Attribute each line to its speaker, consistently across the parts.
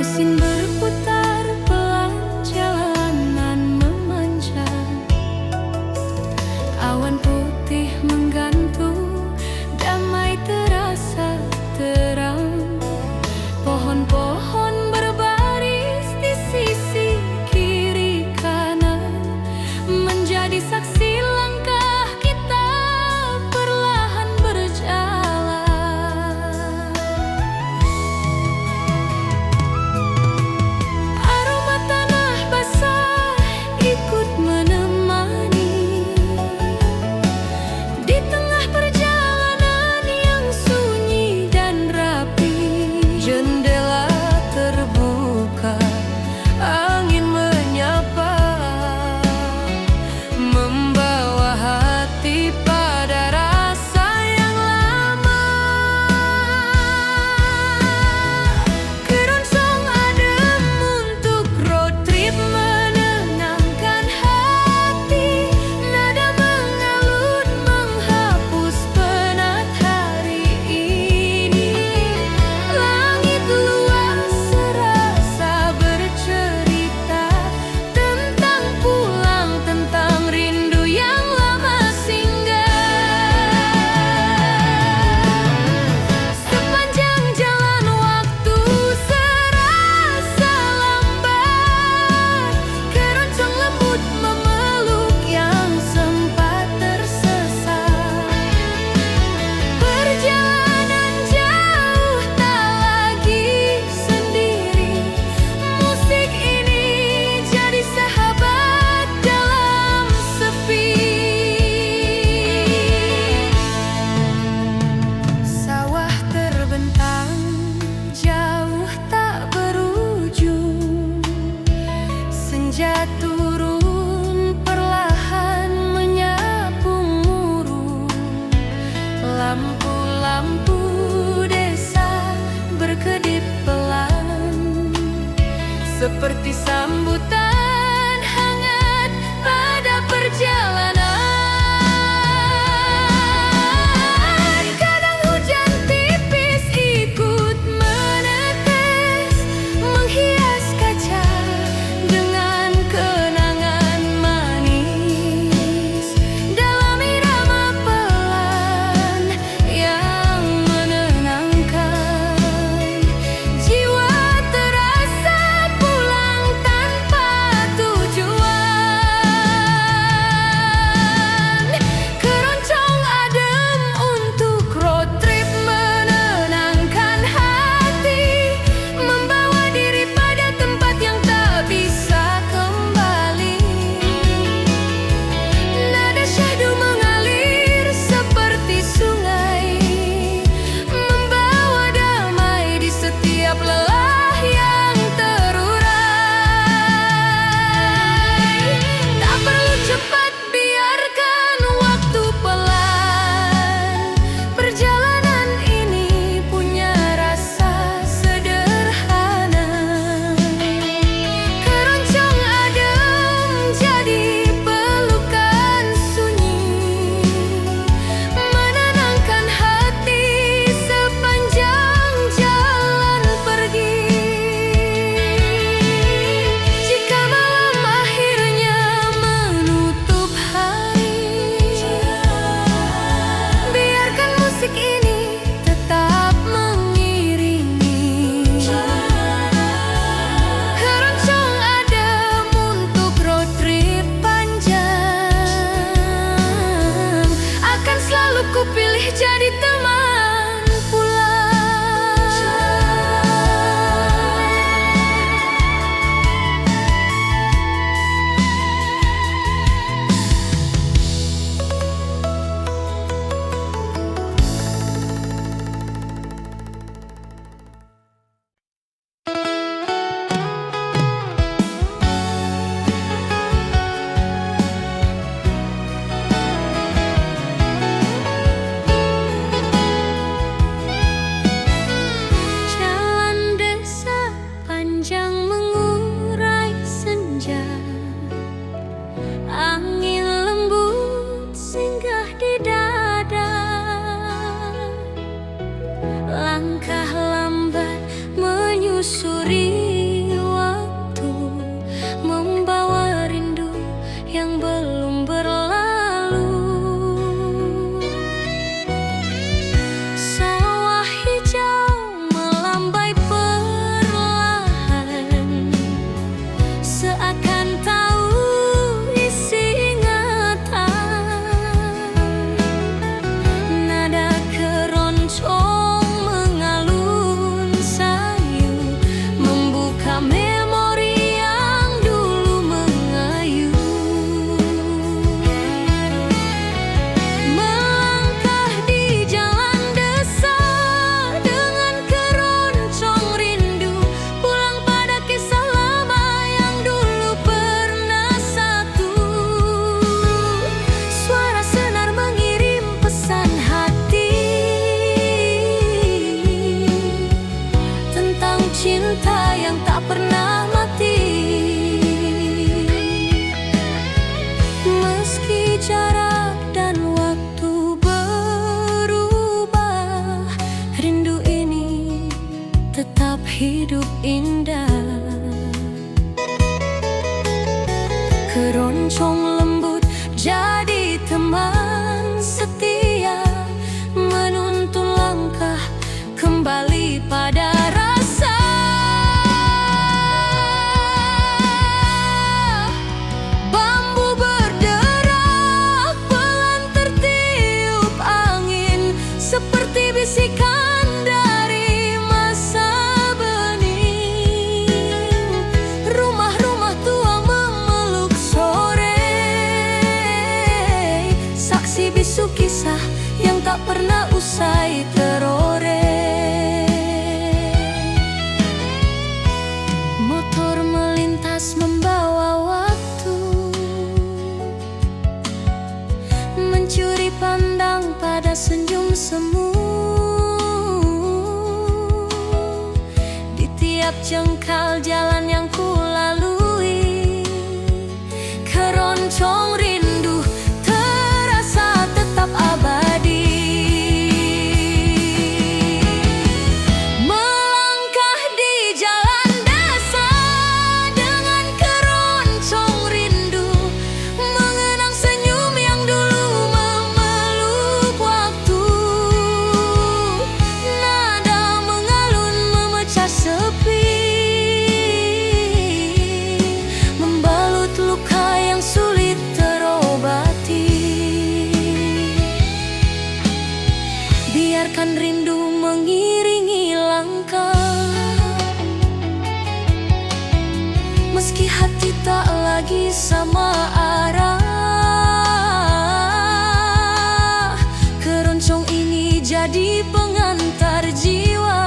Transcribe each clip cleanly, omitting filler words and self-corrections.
Speaker 1: Mesin berputar, pelan jalanan memanjang. Awan putih menggantung, damai terasa terang. Pohon-pohon berbaris di sisi kiri kanan, menjadi saksi langkah kita perlahan berjalan. Aroma tanah basah ikut menemani di tengah perjalanan yang sunyi dan rapi. Jendela terbuka, angin menyapa, membawa hati pada rasa yang lama. Keroncong adem untuk road trip menenangkan hati. Nada mengalun menghapus penat hari ini. Langit luas serasa bercerita tentang pulang, tentang rindu yang lama singgah. Sepanjang jalan waktu serasa lambat. Keroncong lembut memeluk yang sempat tersesat. Perjalanan jauh tak lagi sendiri. Musik ini jadi sahabat dalam sepi. Sawah terbentang, jauh tak berujung. Senja turun perlahan menyapu murung. Lampu-lampu desa berkedip pelan, seperti sambutan hangat pada perjalanan. Kadang hujan tipis ikut menetes, menghias kaca dengan kenangan manis. Dalam irama pelan yang menenangkan, jiwa terasa pulang tanpa tujuan. Keroncong adem untuk road trip menenangkan hati, membawa diri pada tempat yang tak bisa kembali. Nada syahdu mengalir seperti sungai, membawa damai di setiap lelah yang terurai. Tak perlu cepat, biarkan waktu pelan. Perjalanan ini punya rasa sederhana. Keroncong adem jadi pelukan sunyi, menenangkan hati sepanjang jalan pergi. Jika malam akhirnya menutup hari, biarkan musik ini tetap mengiringi. Keroncong adem untuk road trip panjang, akan selalu kupilih jadi teman pulang. langkah lambat menyusuri indah. Keroncong lembut jadi teman setia, menuntun langkah kembali pada rasa. Bambu berderak pelan tertiup angin, seperti bisikan dari masa bening. Rumah-rumah tua memeluk sore, saksi bisu kisah yang tak pernah usai teroreh. Motor melintas membawa waktu, mencuri pandang pada senyum semu. Di tiap jengkal jalan yang ku lalui, keroncong rindu terasa tetap abadi. Melangkah di jalan desa dengan keroncong rindu, mengenang senyum yang dulu memeluk waktu. Nada mengalun memecah sepi, membalut luka yang sulit terobati. Biarkan rindu mengiringi langkah, meski hati tak lagi sama arah. Keroncong ini jadi pengantar jiwa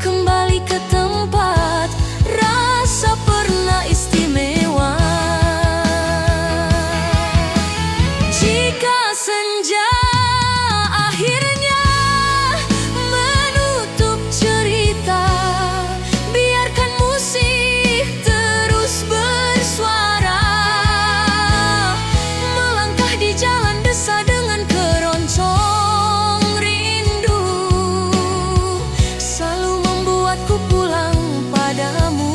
Speaker 1: kembali ke tempat rasa pernah istimewa. Jika senja akhirnya menutup cerita, biarkan musik terus bersuara. Melangkah di jalan desa dengan keroncong rindu, selalu membuatku pulang padamu.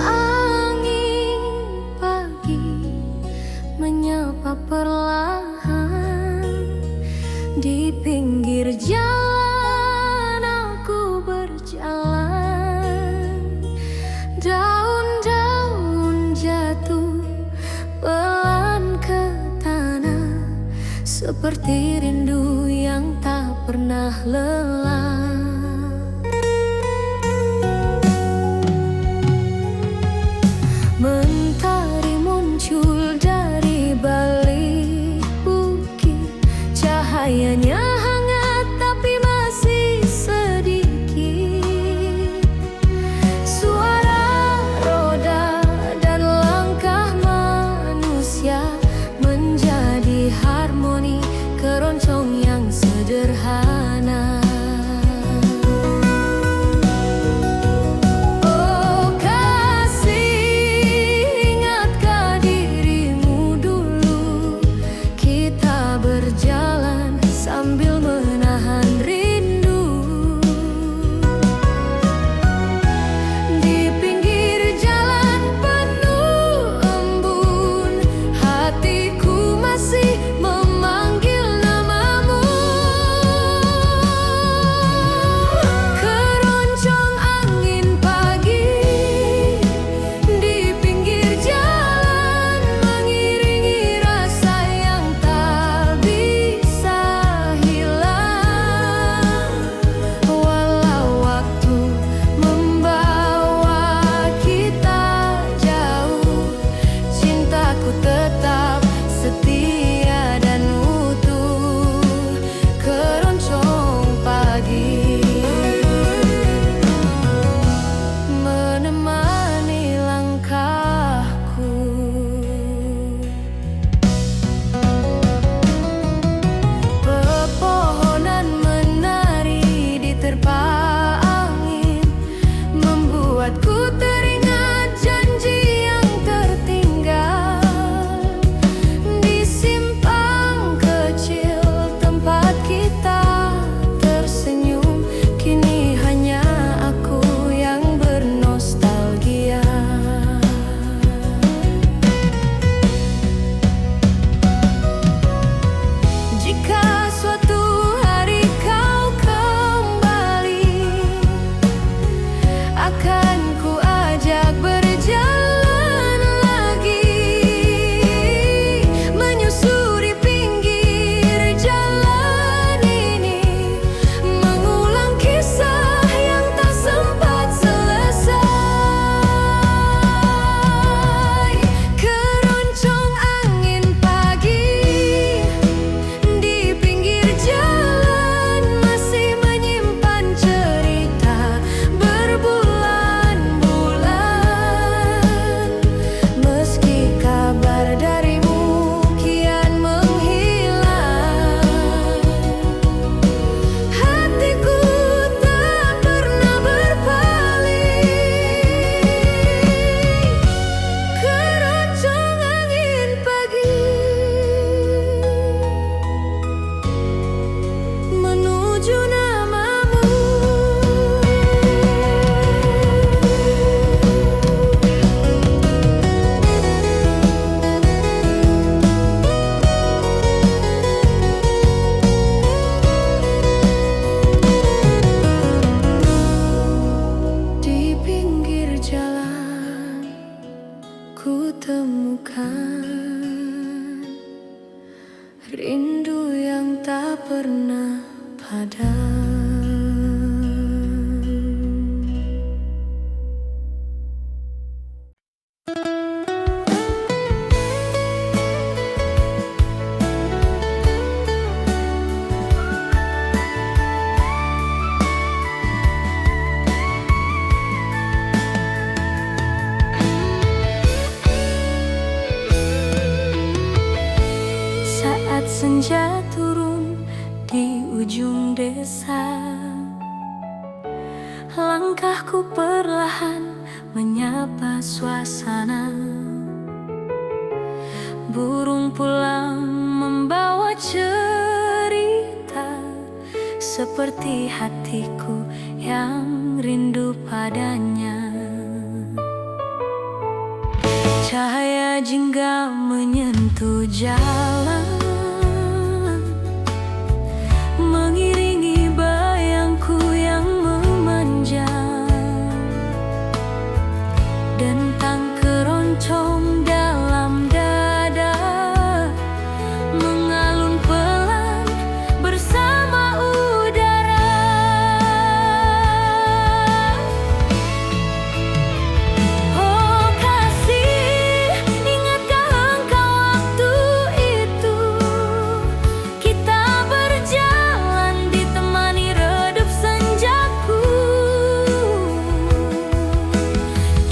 Speaker 1: Angin pagi menyapa perlahan, di pinggir jalan aku berjalan. Daun-daun jatuh pelan ke tanah, seperti rindu yang tak pernah lelah. Mentari muncul dari balik bukit, cahayanya hangat tapi masih sedikit. Suara roda dan langkah manusia menjadi harmoni keroncong yang sederhana. Langkahku perlahan menyapa suasana. Burung pulang membawa cerita, seperti hatiku yang rindu padanya. Cahaya jingga menyentuh jalan, mengiringi bayangku yang memanjang. Dentang keroncong dalam dada mengalun pelan bersama udara. Oh kasih, ingatkah engkau waktu itu kita berjalan ditemani redup senjaku.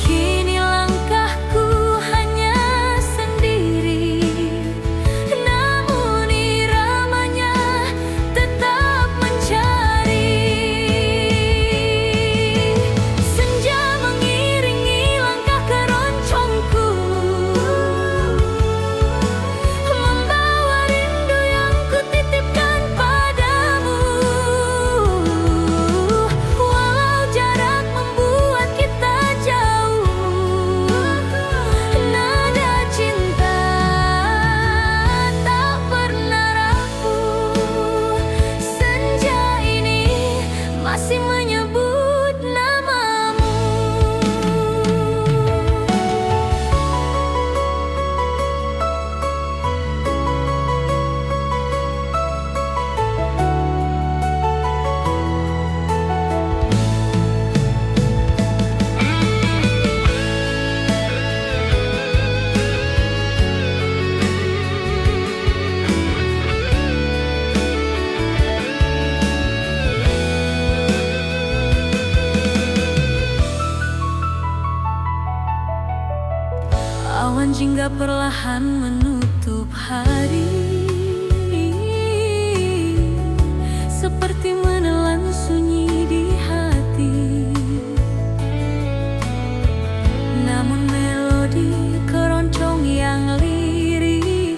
Speaker 1: Kini langkahku hanya sendiri, namun iramanya tetap mencari. Senja mengiringi langkah keroncongku, membawa rindu yang kutitipkan padamu. Walau jarak membuat kita jauh, nada cinta tak pernah rapuh. Senja ini masih menyebut namamu. Awan jingga perlahan menutup hari, seperti menelan sunyi di hati. Namun melodi keroncong yang lirih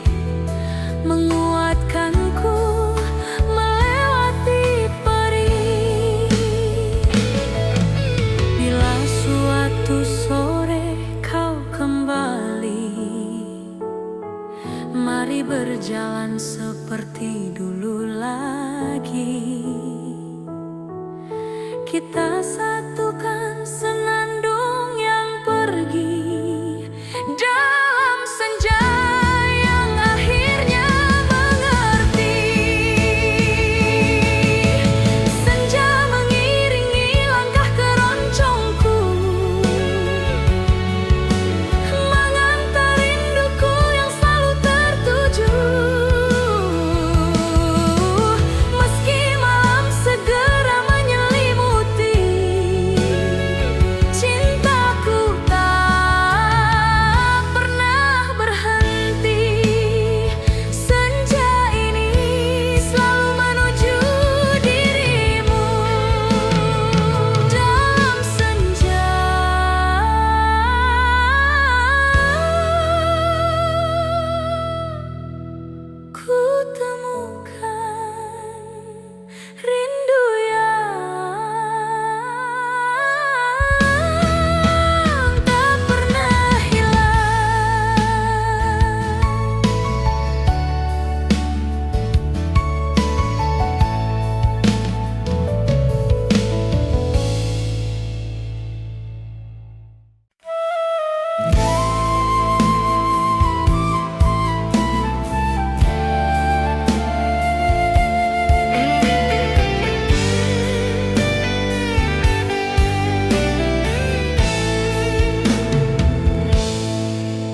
Speaker 1: menguatkanku melewati perih. Bila suatu sore kau kembali, mari berjalan seperti dulu lagi. Kita satukan senandung yang pergi dalam senja yang akhirnya mengerti. Senja mengiringi langkah keroncongku, mengantar rinduku yang selalu tertuju. Meski malam segera menyelimuti, cintaku tak pernah berhenti. Senja ini selalu menuju dirimu. Dalam senja ku temukan rindu yang tak pernah hilang.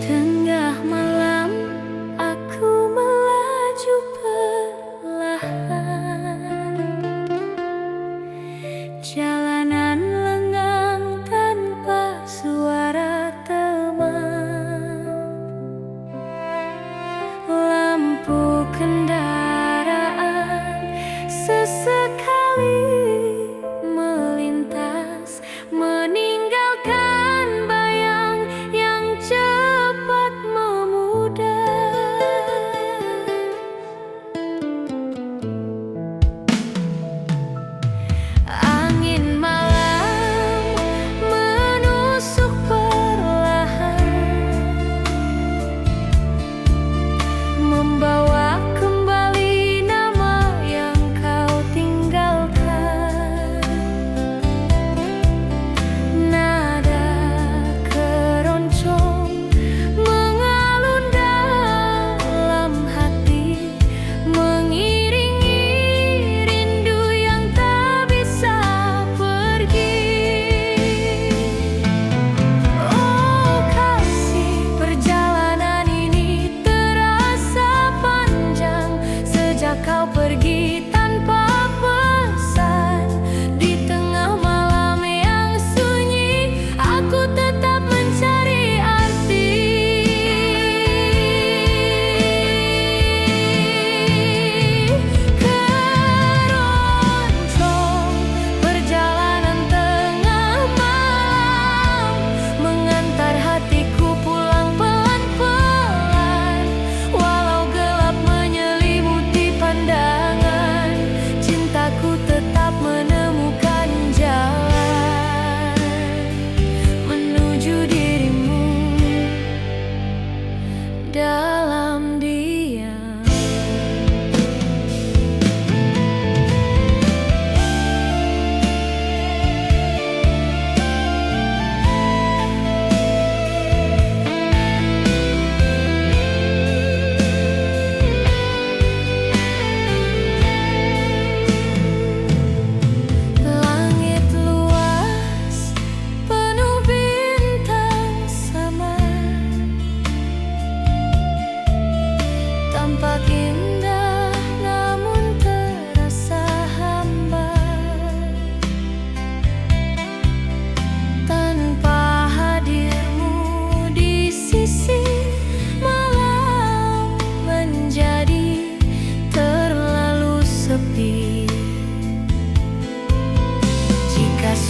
Speaker 1: Tengah malam aku melaju perlahan, jalanan lengang tanpa suara teman. Lampu kendaraan sesekali melintas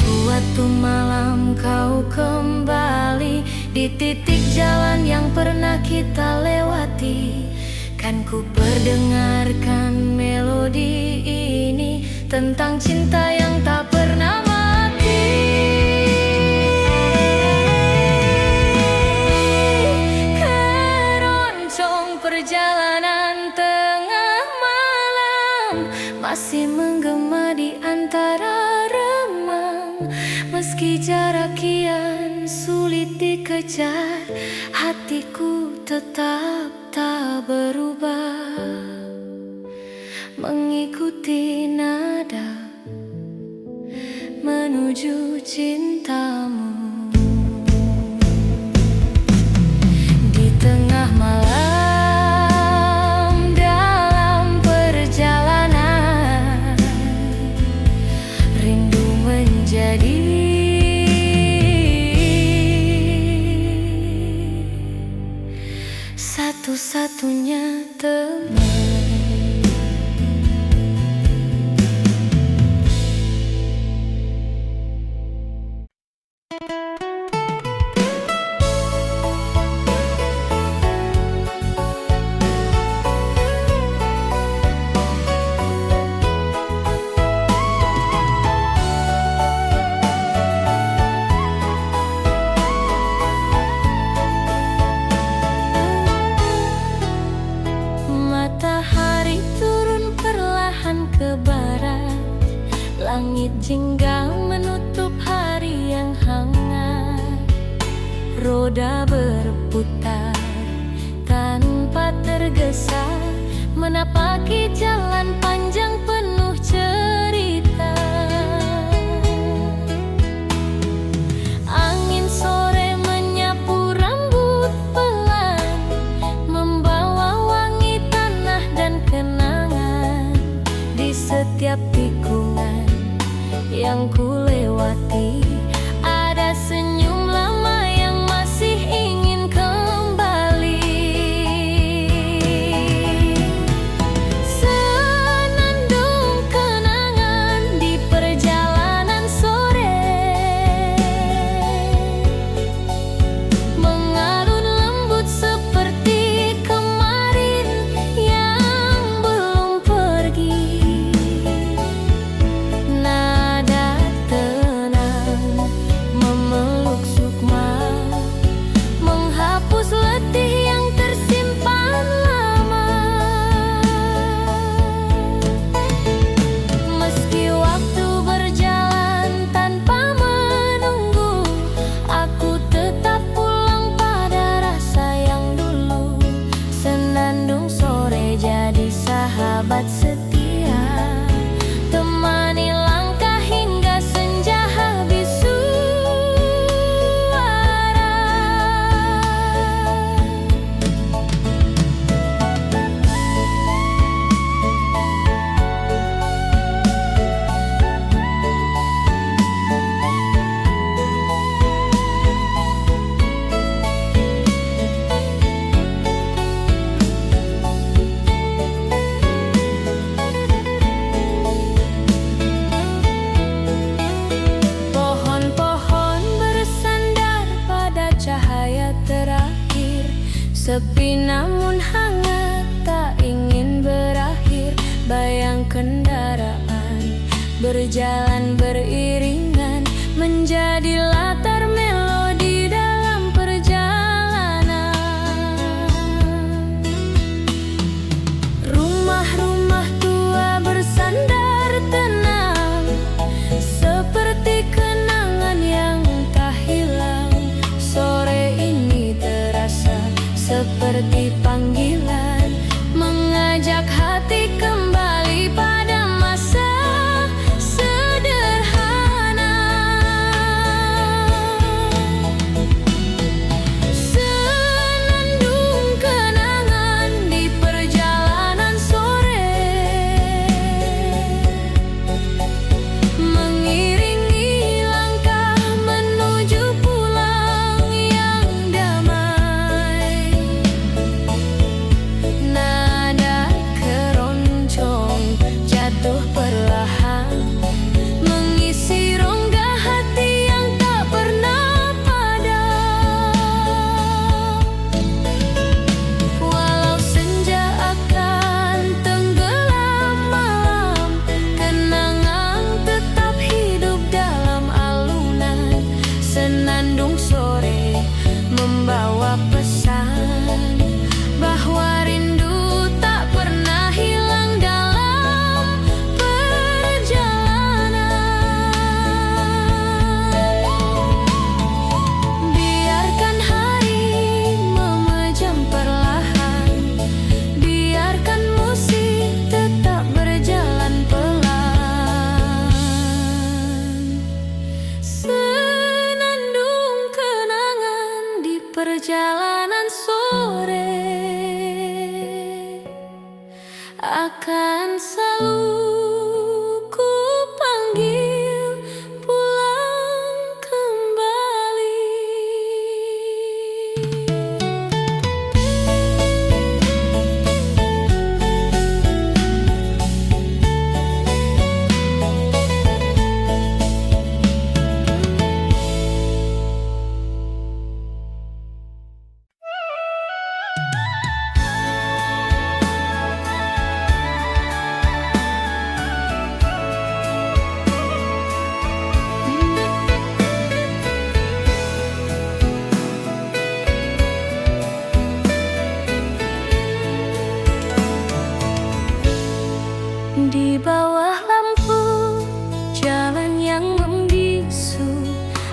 Speaker 1: Suatu malam kau kembali di titik jalan yang pernah kita lewati. Kan ku perdengarkan melodi ini tentang cinta yang tak pernah mati. Keroncong perjalanan tengah malam masih menggema di antara remang. Meski jarak kian sulit dikejar, hatiku tetap tak berubah, mengikuti nada menuju cintamu. Di tengah malam dalam perjalanan, rindu menjadi satu-satunya teman. Matahari turun perlahan ke barat, langit jingga menutup hari yang hangat. Roda berputar tanpa tergesa, menapaki jalan panjang penuh cerita. Angin sore menyapu rambut pelan, membawa wangi tanah dan kenangan. Di setiap tikungan yang ku lewati, ada senyum lama yang masih ingin kembali. Senandung kenangan di perjalanan sore, mengalun lembut seperti kemarin yang belum pergi. Nada tenang memeluk sukma, menghapus letih yang tersimpan lama. Meski waktu berjalan tanpa menunggu, aku tetap pulang pada rasa yang dulu. Senandung sore jadi sahabat setia, temani langkah hingga senja habis suara. Pohon-pohon bersandar pada cahaya terakhir, sepi namun hangat tak ingin berakhir. Bayang kendaraan berjalan beriringan, menjadi latar melodi dalam perjalanan. Rumah-rumah tua bersandar tenang, seperti kenangan yang tak hilang. Sore ini terasa seperti panggilan, mengajak hati kembali pada masa sederhana. perjalanan sore akan selalu ku panggil pulang kembali. Di bawah lampu jalan yang membisu,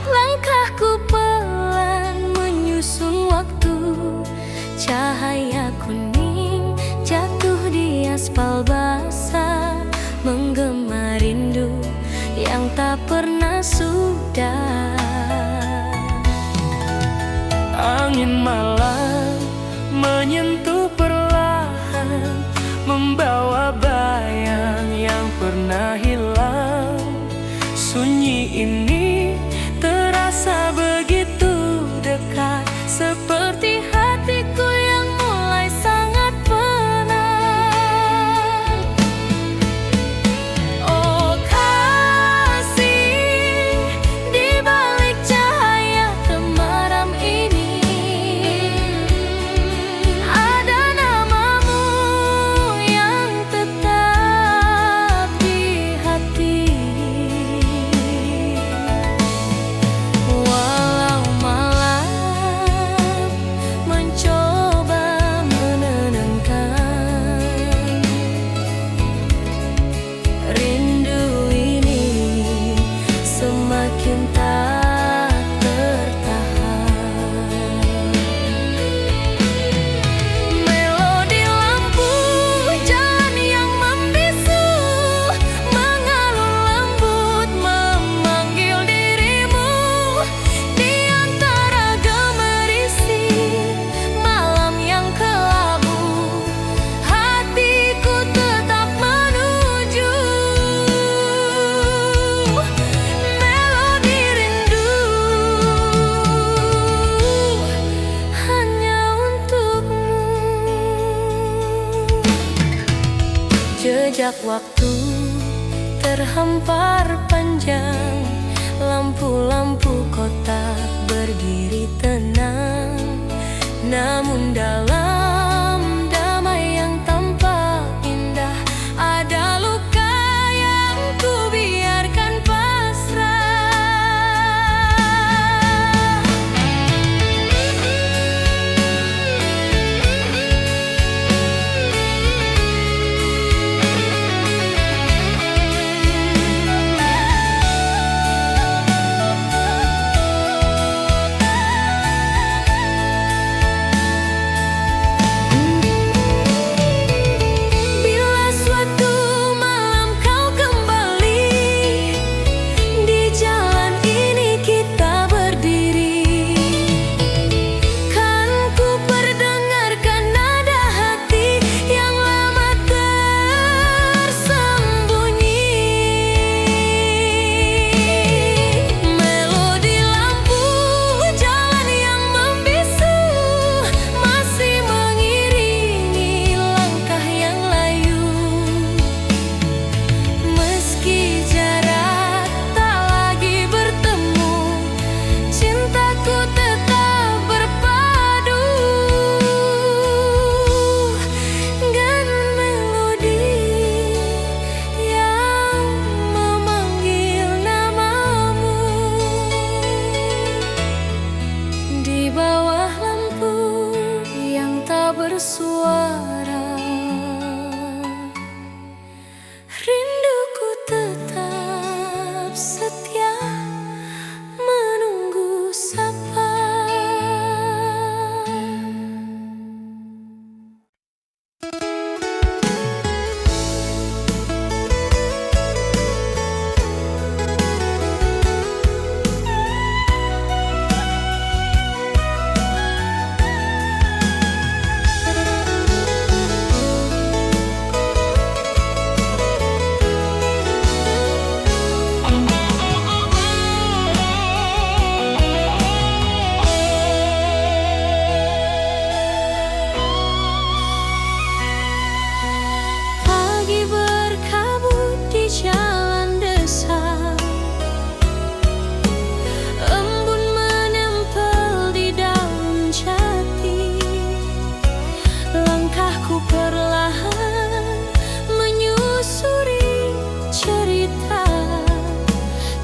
Speaker 1: langkahku pelan menyusun waktu. Cahaya kuning jatuh di aspal basah, menggema rindu yang tak pernah sudah.
Speaker 2: Angin malam menyentuh perlahan, membawa bayang yang pernah hilang. Sunyi ini terasa begitu dekat, seperti hatiku yang mulai sangat penat. Oh kasih, di balik cahaya temaram ini ada namamu yang tetap di hati. Walau malam mencoba menenangkan, rindu ini semakin tak tertahan. Melodi lampu jalan yang membisu mengalun lembut memanggil dirimu. Di antara gemerisi malam yang kelabu, hatiku tetap menuju melodi rindu hanya untukmu. Jejak waktu terhampar panjang, lampu-lampu kota berdiri tenang, namun dalam damai yang tampak indah ada luka yang ku biarkan pasrah.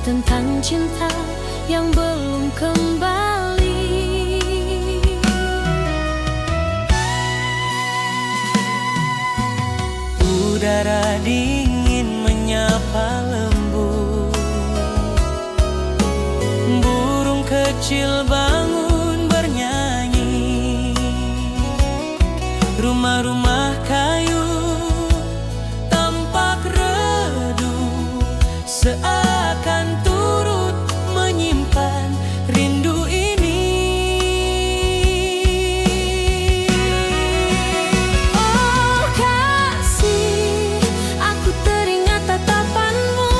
Speaker 2: tentang cinta yang belum kembali.
Speaker 3: Udara dingin menyapa lembut, burung kecil bangun bernyanyi, rumah-rumah kayu tampak redup, seakan turut menyimpan rindu ini.
Speaker 2: Oh kasih, aku teringat tatapanmu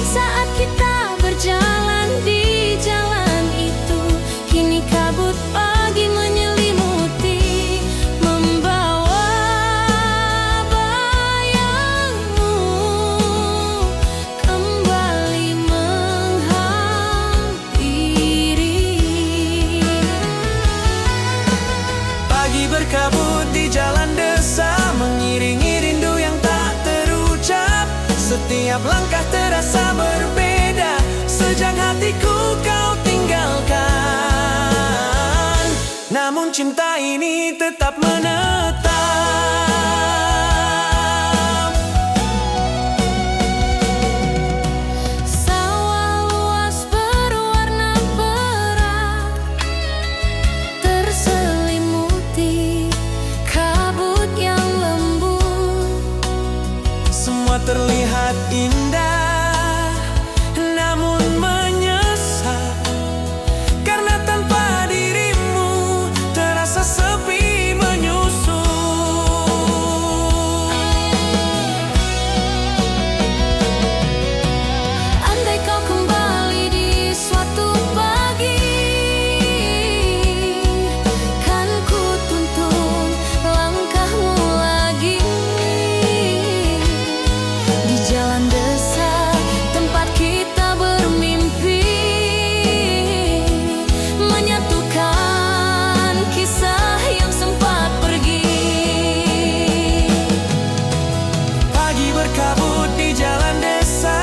Speaker 2: saat kita berjalan di jalan itu. Kini kabut pagi menyelimuti, membawa bayangmu kembali menghampiri.
Speaker 3: Pagi berkabut di jalan desa, mengiringi rindu yang tak terucap. Setiap langkah terasa berbeda, sejak hatiku kau tinggalkan. Namun cinta ini tetap menetap.
Speaker 2: Sawah luas berwarna perak, terselimuti kabut yang lembut.
Speaker 3: Semua terlihat indah, namun menyesal, karena tanpa dirimu terasa sepi menyusul.
Speaker 2: Andai kau kembali di suatu pagi, kan ku tuntun langkahmu lagi di jalan desa tempat kita bermimpi, menyatukan kisah yang sempat pergi.
Speaker 3: Pagi berkabut di jalan desa,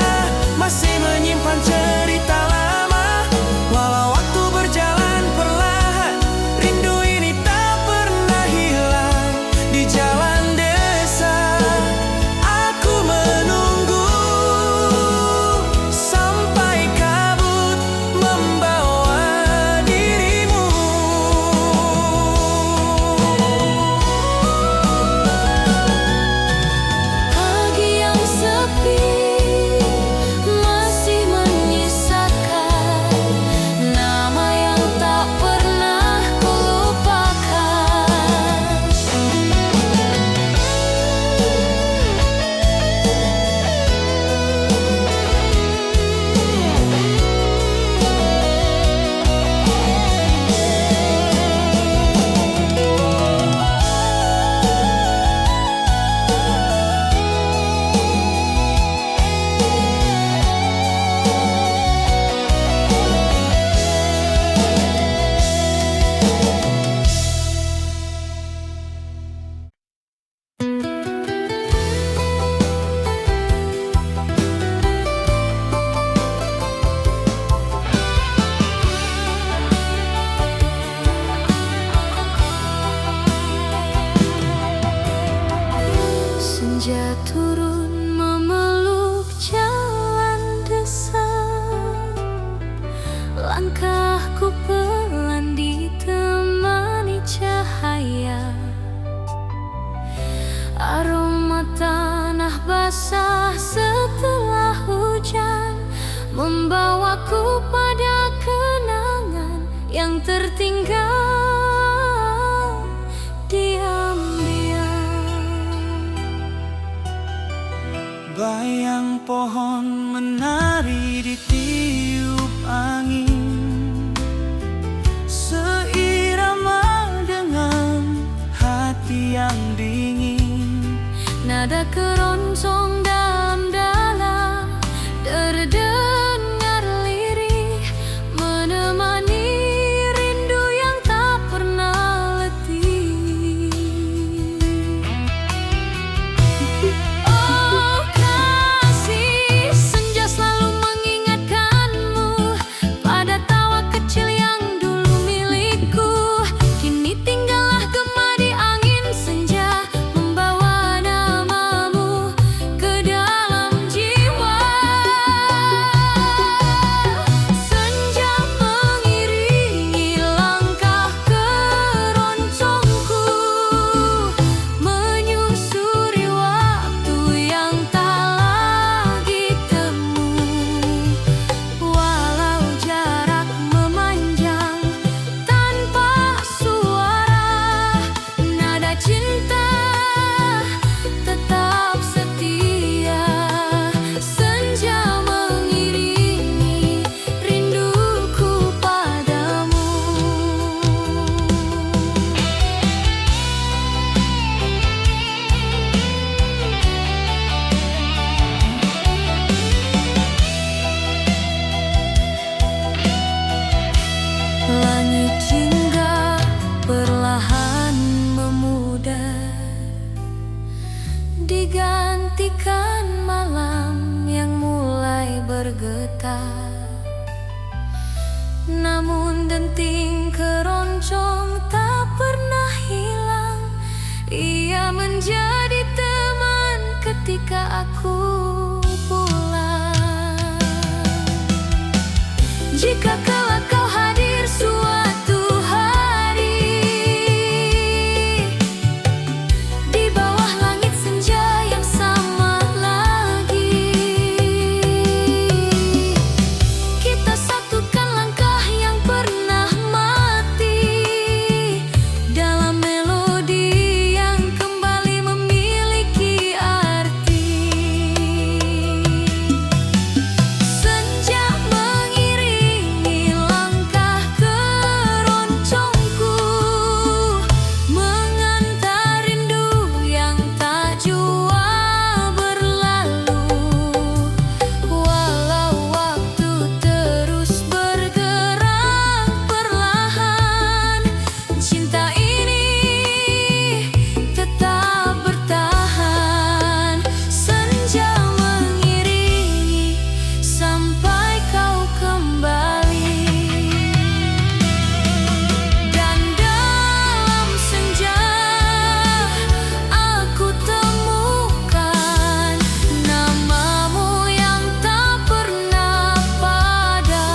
Speaker 3: masih menyimpan cerita lama. Walau waktu berjalan perlahan, rindu ini tak pernah hilang. Di jalan desa, aku menunggu sampai kabut membawa dirimu.
Speaker 2: Pagi yang sepi masih menyisakan nama yang tak pernah kulupakan. Senja turun memeluk jalan desa, langkahku pelan ditemani cahaya. Aroma tanah basah setelah hujan membawaku pada kenangan yang tertinggal diam-diam.
Speaker 3: Bayang pohon menari di tiup angin, seirama dengan hati yang dingin.
Speaker 2: Nada keroncong dalam-dalam terdengar lirih, menemani rindu yang tak pernah letih. Oh kasih, senja selalu mengingatkan Perhatikan malam yang mulai bergetar, namun denting keroncong tak pernah hilang. Ia menjadi teman ketika aku pulang. Jika kelak kau hadir suatu hari di bawah langit senja yang sama lagi, kita satukan langkah yang pernah mati dalam melodi yang kembali memiliki arti. Senja mengiringi langkah keroncongku, mengantar rindu yang tak jua berlalu. Walau waktu terus bergerak perlahan, cinta ini tetap bertahan. Senja mengiringi sampai kau kembali, dan dalam senja aku temukan namamu yang tak pernah padam.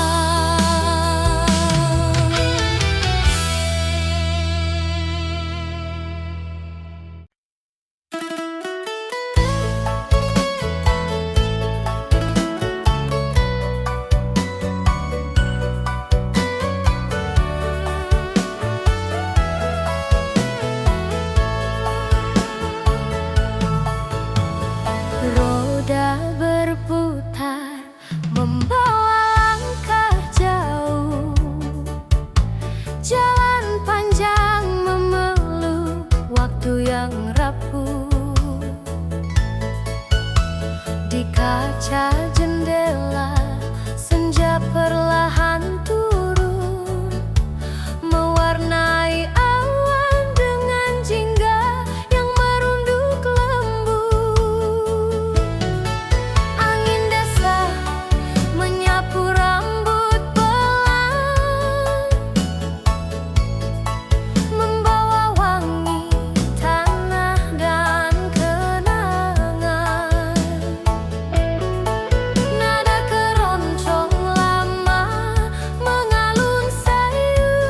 Speaker 2: Roda berputar membawa langkah jauh, jalan panjang memeluk waktu yang rapuh. Di kaca jendela senja perlahan turun, mewarnai awan dengan jingga yang merunduk lembut. Angin desa menyapu rambut pelan, membawa wangi tanah dan kenangan. Nada keroncong lama mengalun sayu,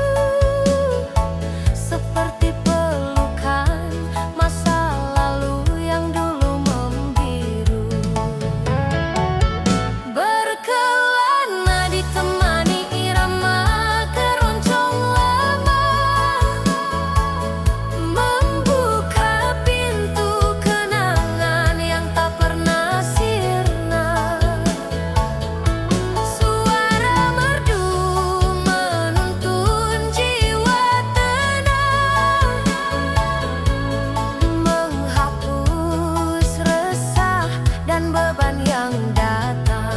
Speaker 2: seperti pelukan masa lalu yang dulu membiru. Berkelana ditemani irama keroncong lama, membuka pintu kenangan yang tak pernah sirna. Suara merdu menuntun jiwa tenang, menghapus resah dan beban yang datang.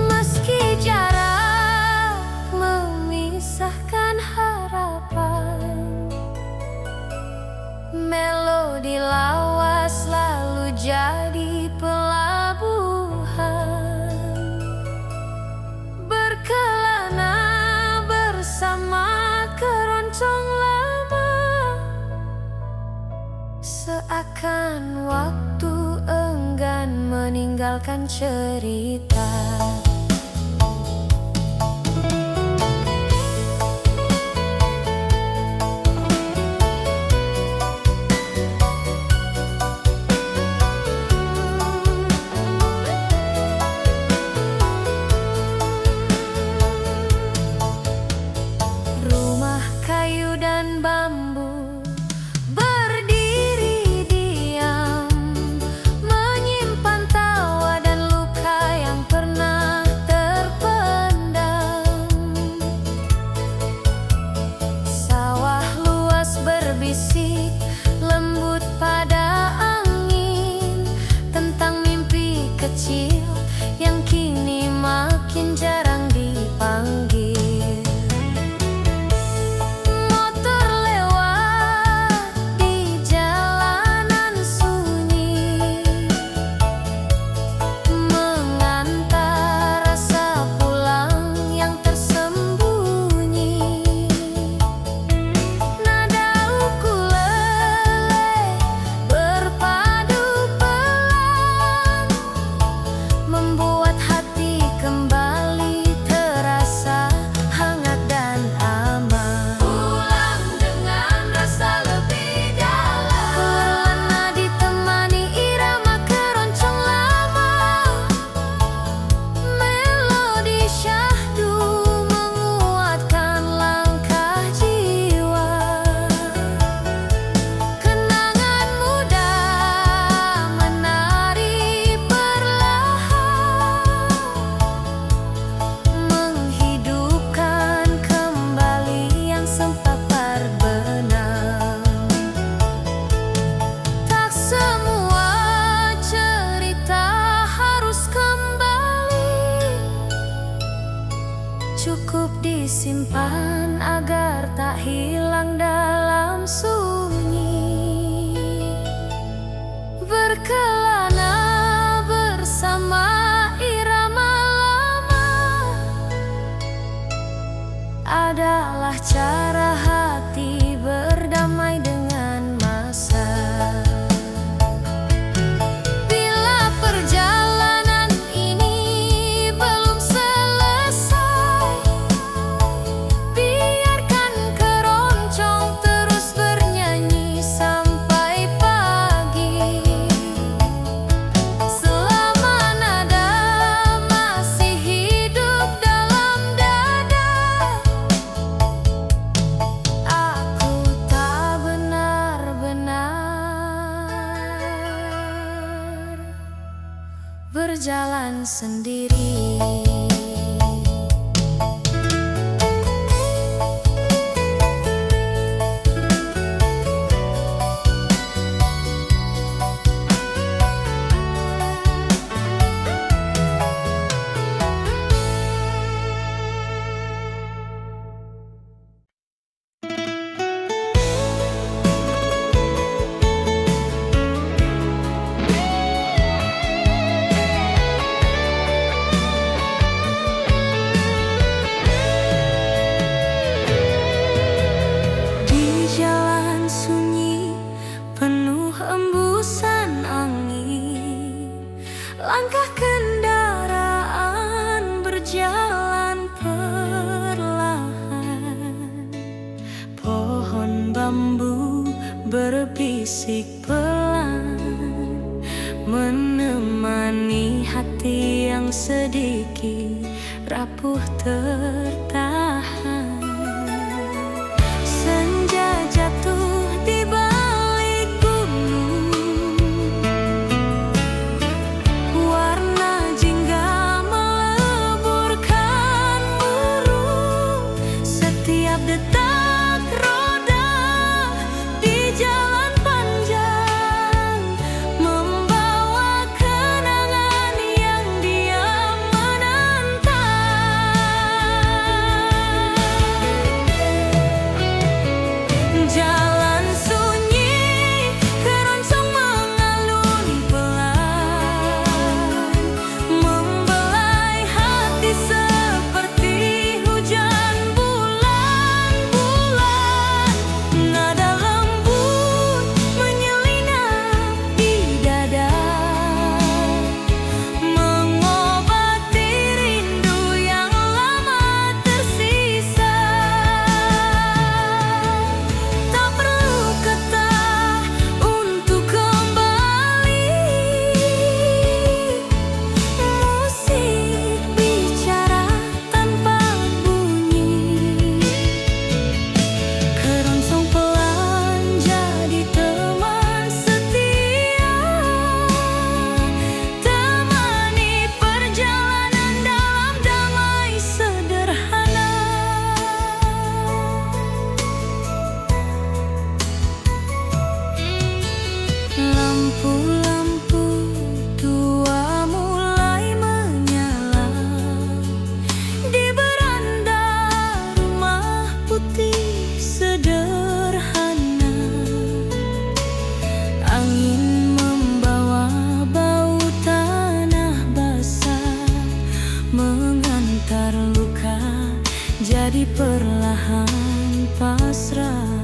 Speaker 2: Meski jarak memisahkan harapan, melodi lawas selalu jadi pelabuhan. Berkelana bersama keroncong lama, seakan waktu enggan meninggalkan cerita. Rumah kayu dan bambu berdiri diam, menyimpan tawa dan luka yang pernah cukup disimpan agar tak hilang dalam sunyi. Berkelana bersama irama lama adalah cara hati berdamai dengan masa. Bila perjalanan ini belum selesai, biarkan keroncong terus bernyanyi sampai pagi. Selama nada masih hidup dalam dada, aku tak benar-benar berjalan sendiri. Langkah kendaraan berjalan perlahan. Pohon bambu berbisik pelan, menemani hati yang sedikit rapuh tertahan. Senja jatuh di balik gunung, warna jingga meleburkan burung. Setiap detak roda di jalan panjang membawa kenangan yang diam menantang. Jalan sunyi, keroncong mengalun pelan, membelai hati seperti hujan bulan-bulan. Nada lembut menyelinap di dada, mengobati rindu yang lama tersisa. Tak perlu kata untuk kembali, musik bicara tanpa bunyi. Keroncong pelan jadi teman setia, temani perjalanan dalam damai sederhana. Lampu-lampu tua mulai menyala di beranda rumah putih sederhana. Angin membawa bau tanah basah, mengantar luka jadi perlahan pasrah.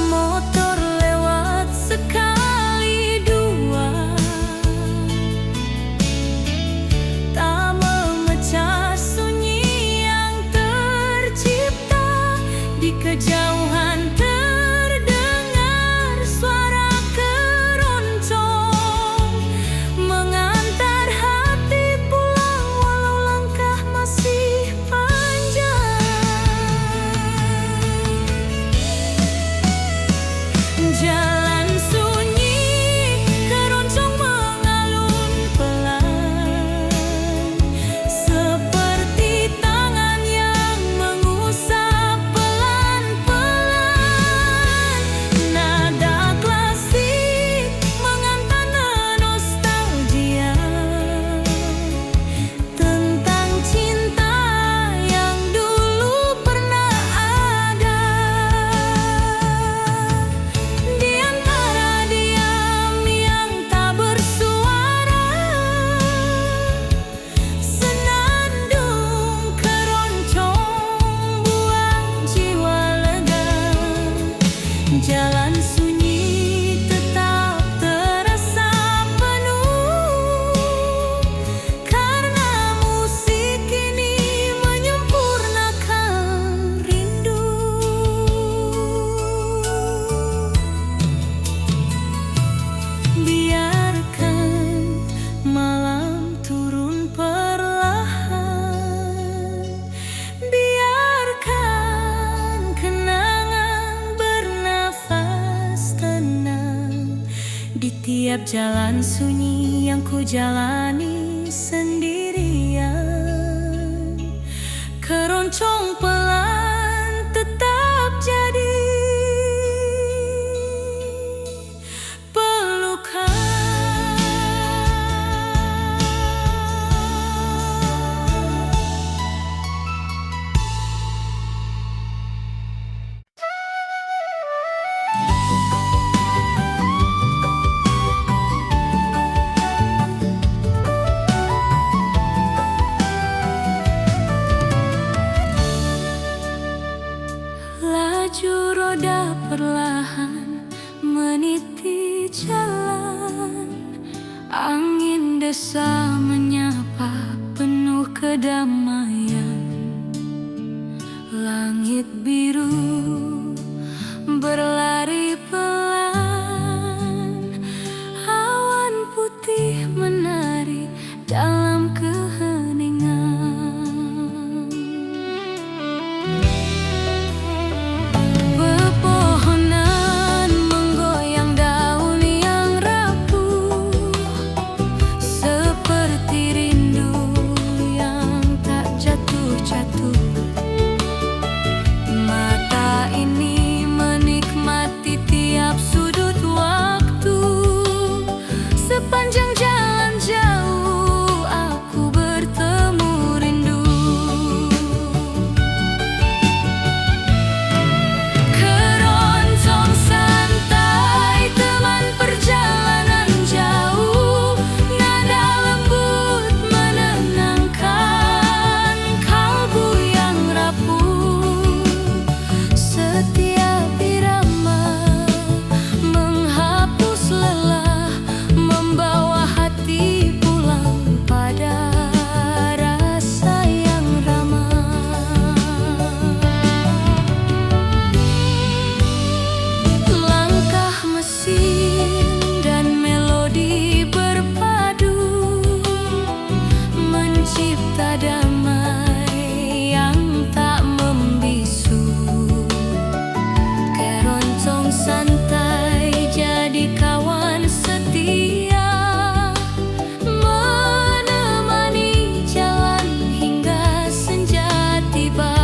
Speaker 2: Motor lewat sekali dua, tak memecah sunyi yang tercipta. Di kejauhan terdengar suara keroncong mengantar hati pulang walau Di tiap jalan sunyi yang ku jalani sendirian, keroncong pelan tetap jadi pelukan. Laju roda perlahan meniti jalan, angin desa menyapa penuh kedamaian. Langit biru berlari pelan, awan putih menari dalam keheningan. Pepohonan menggoyang daun yang rapuh, seperti rindu yang tak jatuh-jatuh. Mata ini menikmati tiap sudut waktu, sepanjang jalan jauh aku bertemu rindu. Keroncong santai teman perjalanan jauh, nada lembut menenangkan kalbu yang rapuh. Setiap irama menghapus lelah, membawa hati pulang pada rasa yang ramah. Langkah mesin dan melodi berpadu, mencipta damai yang tak membisu. Keroncong santai jadi kawan setia, menemani jalan hingga senja tiba.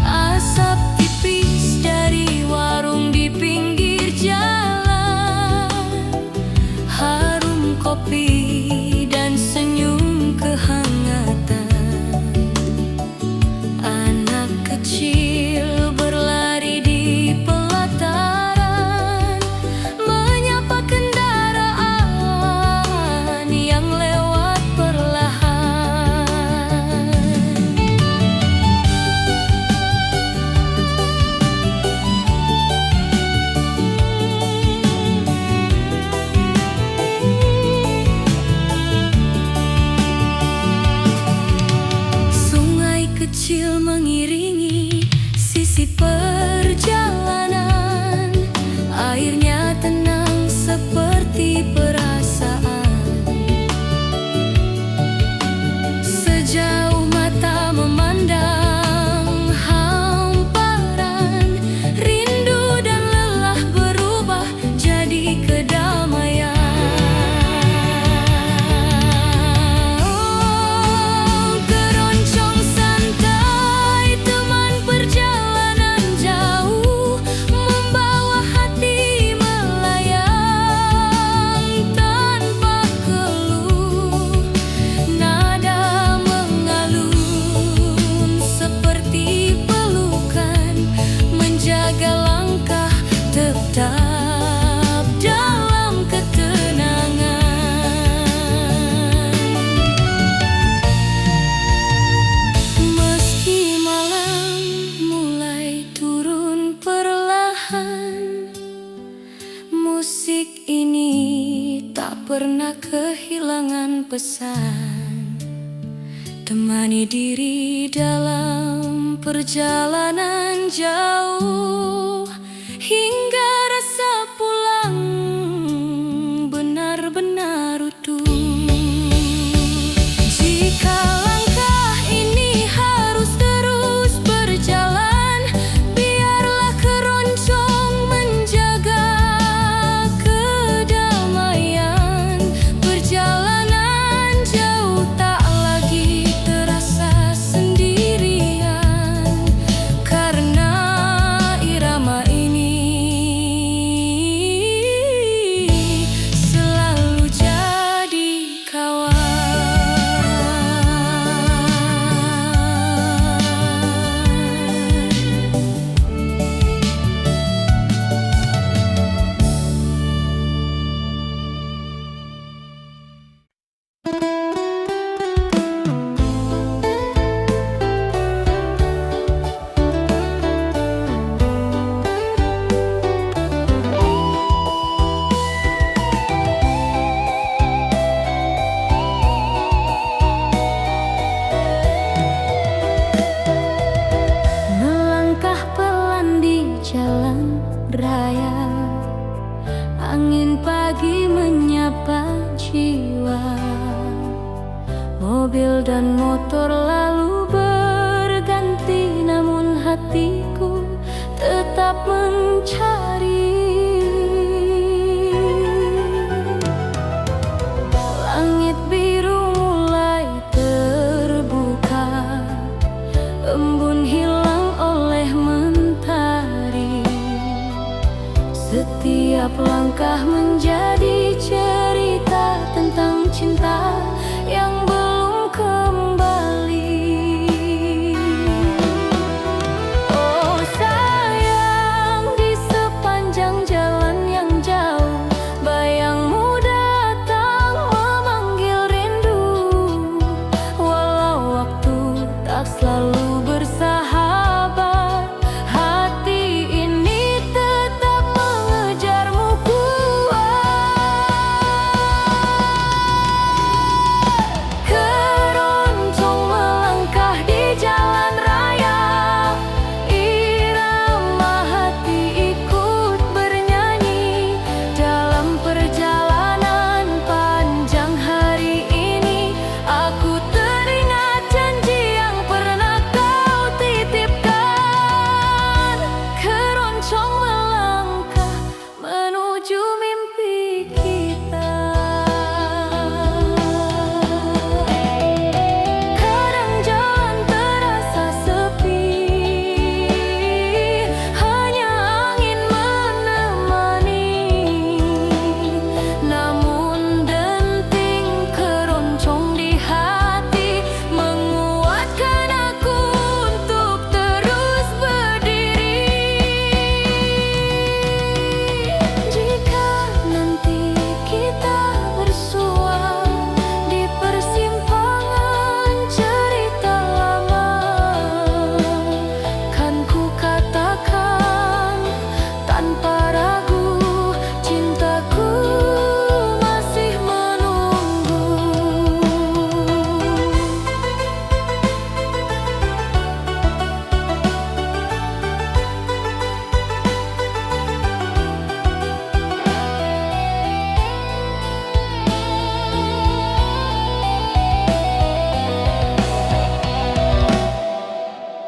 Speaker 2: Asap tipis dari warung di pinggir jalan, harum kopi dan senyum kehangatan. Anak kecil berlari di pelataran, menyapa kendaraan yang lewat perlahan. Sungai kecil mengiringi sisi perjalanan, airnya tenang seperti perasaan. Sejauh mata memandang hamparan, rindu dan lelah berubah jadi kedamaian. Keroncong santai teman perjalanan jauh, membawa hati melayang tanpa keluh. Nada mengalun seperti pelukan, menjaga langkah tetap dalam ketenangan. Meski malam mulai turun perlahan, musik ini tak pernah kehilangan pesan. Temani diri dalam perjalanan jauh, hingga rasa pulang benar-benar utuh. Jika langkah ini harus terus berjalan, biarlah
Speaker 1: mencari. Langit biru mulai terbuka, embun hilang oleh mentari. Setiap langkah menjadi cerita tentang cinta yang belum kembali. Oh sayang, di sepanjang jalan yang jauh, bayangmu datang memanggil rindu. Walau waktu tak selalu bersahabat, hati ini tetap mengejarmu kuat. Keroncong melangkah di jalan raya, irama hati ikut bernyanyi. Dalam perjalanan panjang hari ini, aku teringat janji yang pernah kau titipkan. Keroncong melangkah menuju mimpi kita. Kadang jalan terasa sepi, hanya angin menemani. Namun denting keroncong di hati menguatkan aku untuk terus berdiri. Jika nanti kita bersua di persimpangan cerita lama, kan ku katakan tanpa ragu, cintaku masih menunggu.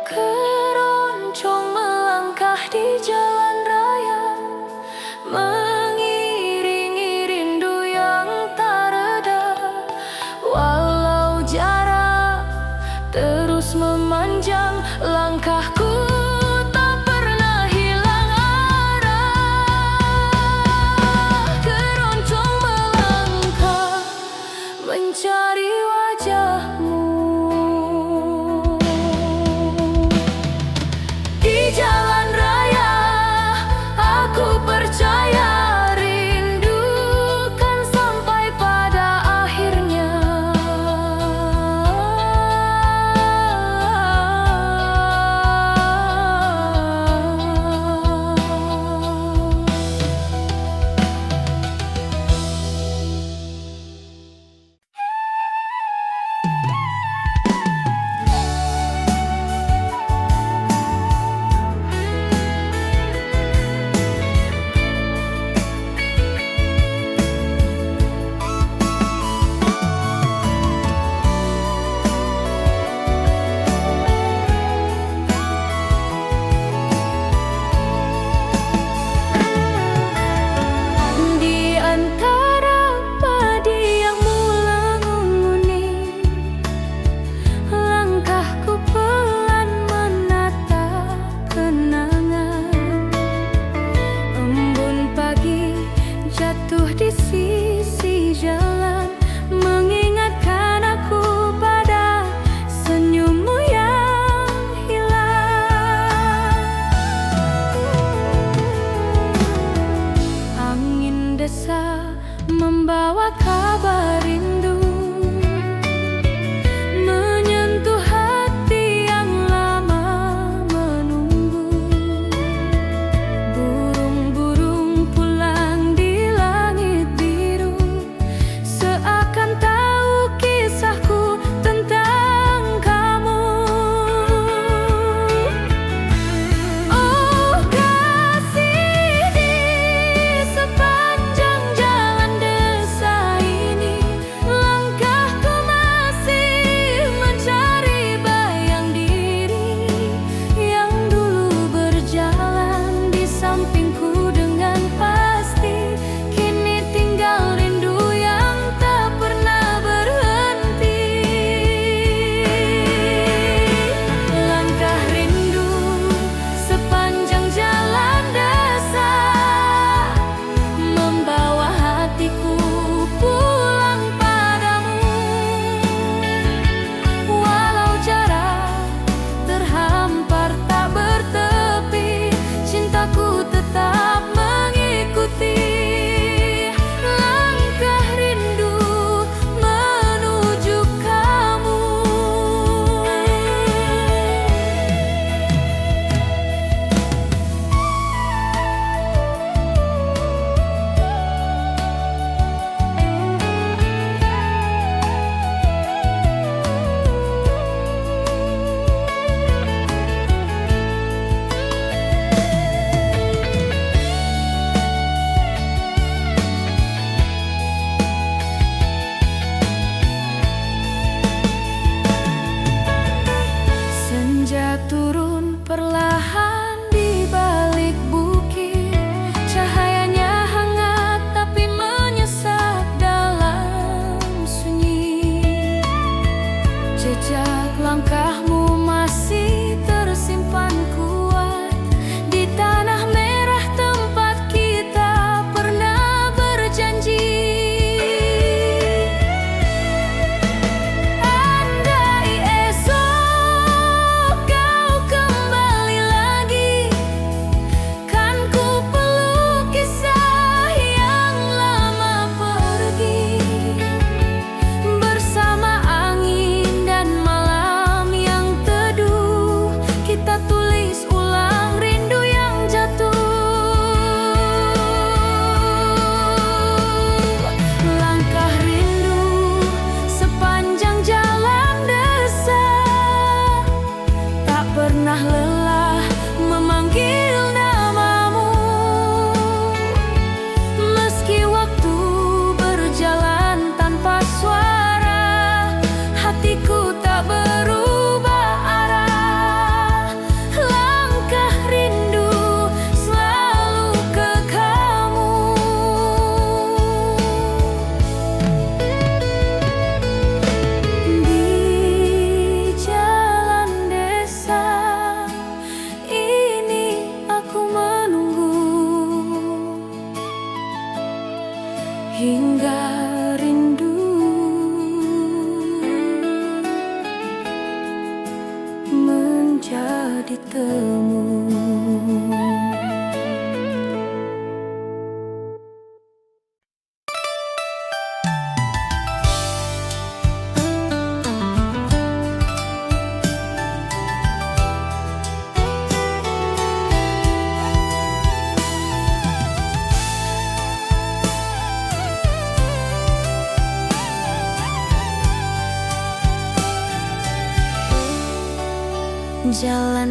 Speaker 1: Keroncong melangkah di jalan raya, mengiringi rindu yang tak reda. Walau jarak terus memanjang, langkahku tak pernah hilang arah. Keroncong melangkah mencari wajahmu. Di jalan raya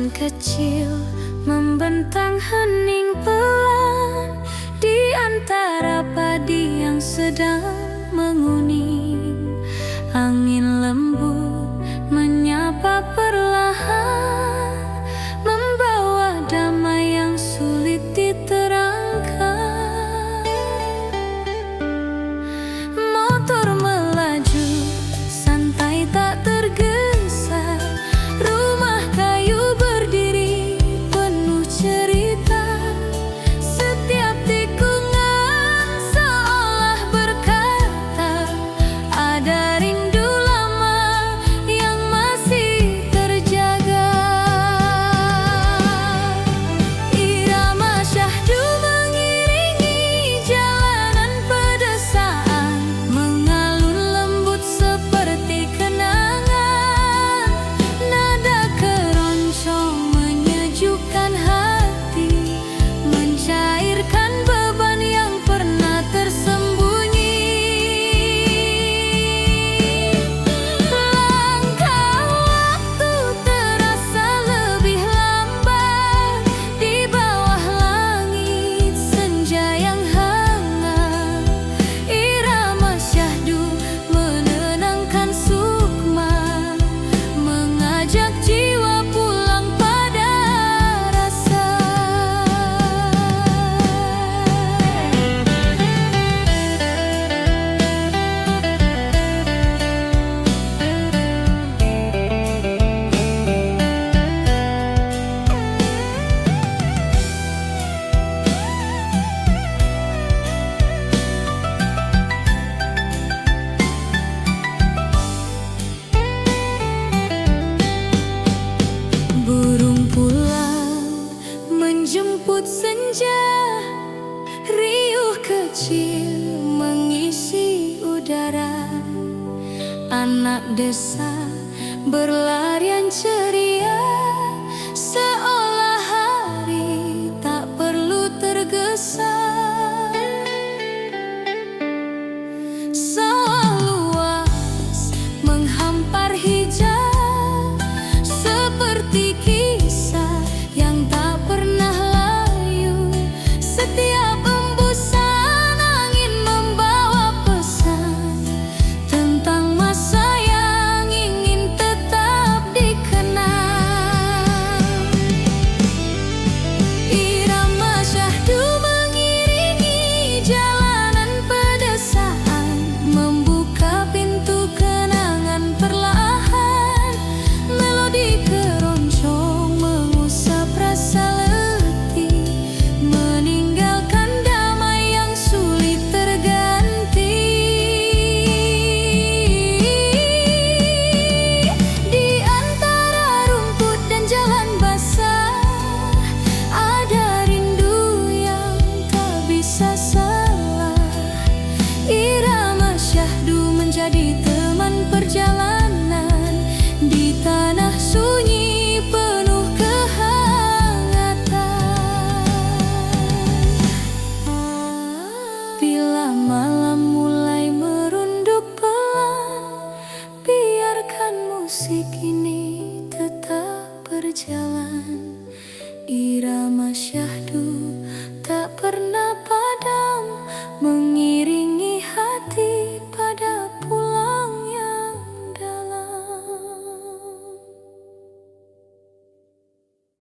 Speaker 2: Hujan kecil membentang hening pelan di antara padi yang sedang menguning. Angin lembut menyapa perlahan, membawa damai yang sulit diterangkan. Motor melaju santai tak tergesa, rumah kayu berdiri penuh cerita. Setiap tikungan seolah berkata, ada rindu lama yang masih terjaga. Irama syahdu mengiringi jalanan pedesaan, mengalun lembut seperti kenangan. Nada keroncong menyejukkan hati, mencairkan beban yang pernah tersembunyi. Langkah waktu terasa lebih lambat di bawah langit senja yang hangat. Irama syahdu menenangkan sukma, mengajak jiwa pulang pada rasa. Burung pulang menjemput senja, riuh kecil mengisi udara. Anak desa berlarian ceria, seolah hari tak perlu tergesa. Sawah luas menghampar hijau, seperti kisah yang tak pernah layu. Setiap embusan angin membawa pesan tentang masa yang ingin tetap dikenang. Irama syahdu mengiringi jalanan pedesaan, membuka pintu kenangan perlahan. Melodi keroncong mengusap rasa letih, meninggalkan damai yang sulit terganti. Di antara rumput dan jalan basah, ada rindu yang tak bisa salah. Irama syahdu menjadi teman perjalanan di tanah sunyi penuh kehangatan. Bila malam mulai merunduk pelan, biarkan musik ini tetap berjalan. Irama syahdu